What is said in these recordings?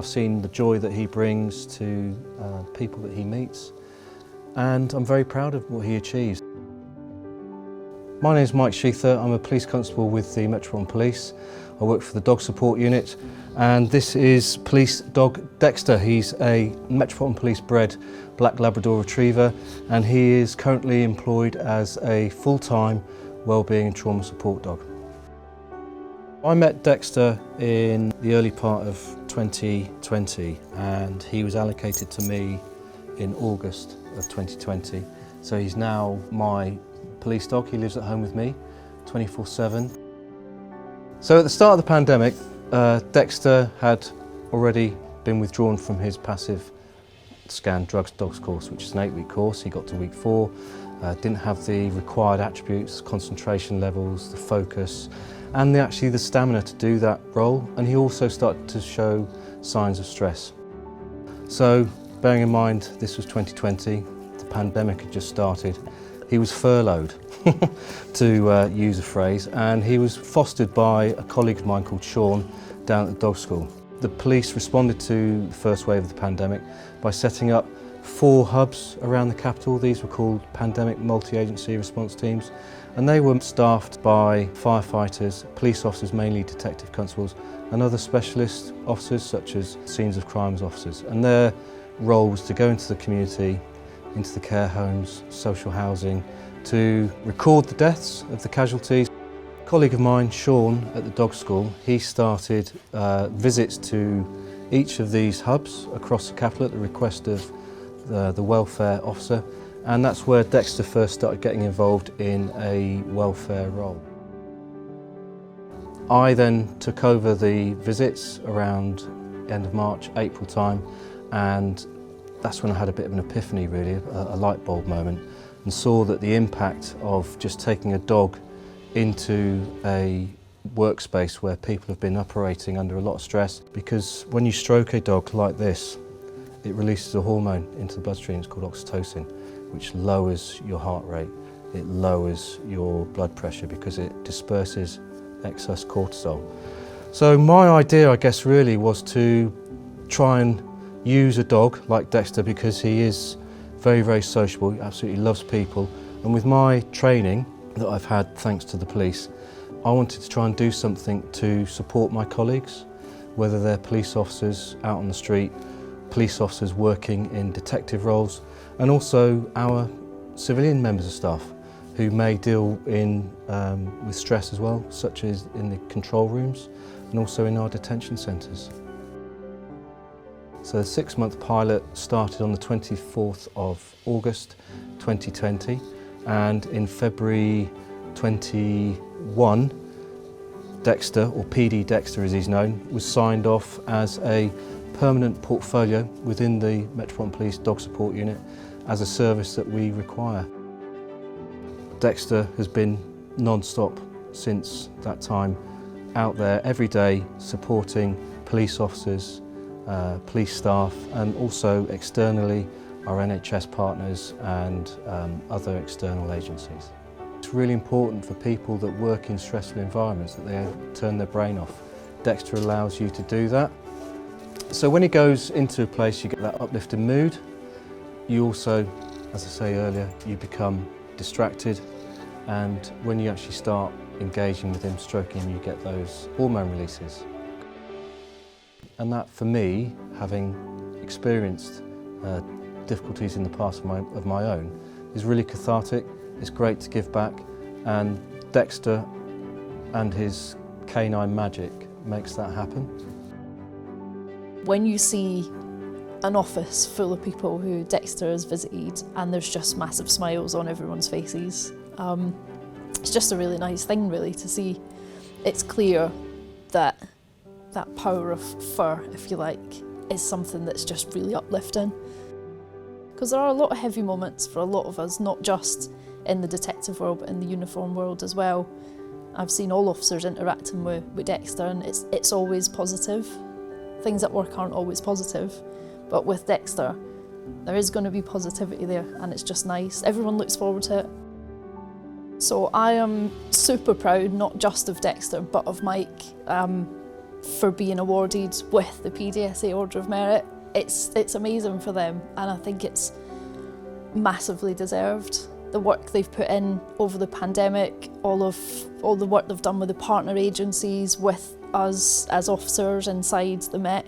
I've seen the joy that he brings to people that he meets, and I'm very proud of what he achieves. My name is Mike Sheather. I'm a police constable with the Metropolitan Police. I work for the dog support unit, and this is police dog Dexter. He's a Metropolitan Police bred black Labrador retriever, and he is currently employed as a full-time wellbeing and trauma support dog. I met Dexter in the early part of 2020, and he was allocated to me in August of 2020. So he's now my police dog. He lives at home with me 24/7. So at the start of the pandemic, Dexter had already been withdrawn from his passive scan drugs dogs course, which is an 8-week course. He got to week 4, didn't have the required attributes, concentration levels, the focus, and actually the stamina to do that role. And he also started to show signs of stress. So bearing in mind this was 2020, the pandemic had just started, he was furloughed, to use a phrase, and he was fostered by a colleague of mine called Sean down at the dog school. The police responded to the first wave of the pandemic by setting up 4 hubs around the capital. These were called Pandemic Multi-Agency Response Teams, and they were staffed by firefighters, police officers, mainly detective constables, and other specialist officers such as scenes of crimes officers. And their role was to go into the community, into the care homes, social housing, to record the deaths of the casualties. A colleague of mine, Sean, at the dog school, he started visits to each of these hubs across the capital at the request of the welfare officer, and that's where Dexter first started getting involved in a welfare role. I then took over the visits around end of March, April time, and that's when I had a bit of an epiphany really, a light bulb moment, and saw that the impact of just taking a dog into a workspace where people have been operating under a lot of stress, because when you stroke a dog like this, it releases a hormone into the bloodstream. It's called oxytocin, which lowers your heart rate, it lowers your blood pressure because it disperses excess cortisol. So my idea, I guess, really was to try and use a dog like Dexter, because he is very, very sociable, he absolutely loves people, and with my training that I've had thanks to the police, I wanted to try and do something to support my colleagues, whether they're police officers out on the street, police officers working in detective roles, and also our civilian members of staff who may deal with stress as well, such as in the control rooms and also in our detention centres. So the 6-month pilot started on the 24th of August 2020, and in February 21, Dexter, or PD Dexter as he's known, was signed off as a permanent portfolio within the Metropolitan Police Dog Support Unit as a service that we require. Dexter has been non-stop since that time, out there every day supporting police officers, police staff, and also externally our NHS partners and other external agencies. It's really important for people that work in stressful environments that they turn their brain off. Dexter allows you to do that. So when he goes into a place, you get that uplifting mood. You also, as I say earlier, you become distracted, and when you actually start engaging with him, stroking him, you get those hormone releases. And that, for me, having experienced difficulties in the past of my own, is really cathartic. It's great to give back, and Dexter and his canine magic makes that happen. When you see an office full of people who Dexter has visited and there's just massive smiles on everyone's faces, it's just a really nice thing really to see. It's clear that that power of fur, if you like, is something that's just really uplifting. Because there are a lot of heavy moments for a lot of us, not just in the detective world but in the uniform world as well. I've seen all officers interacting with Dexter, and it's always positive. Things at work aren't always positive, but with Dexter there is going to be positivity there, and it's just nice. Everyone looks forward to it. So I am super proud, not just of Dexter but of Mike, for being awarded with the PDSA Order of Merit. It's amazing for them, and I think it's massively deserved. The work they've put in over the pandemic, all the work they've done with the partner agencies, with us as officers inside the Met,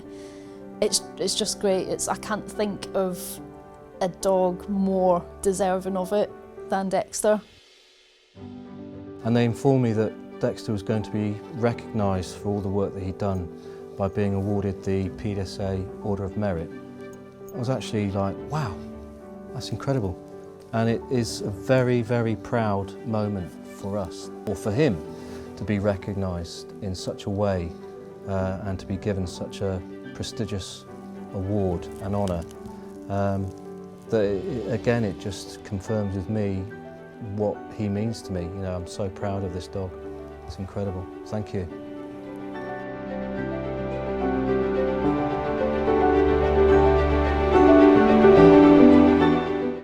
it's just great. I can't think of a dog more deserving of it than Dexter. And they informed me that Dexter was going to be recognised for all the work that he'd done by being awarded the PDSA Order of Merit. I was actually like, wow, that's incredible. And it is a very, very proud moment for us, or for him, to be recognised in such a way and to be given such a prestigious award and honour. Again, it just confirms with me what he means to me. You know, I'm so proud of this dog. It's incredible. Thank you.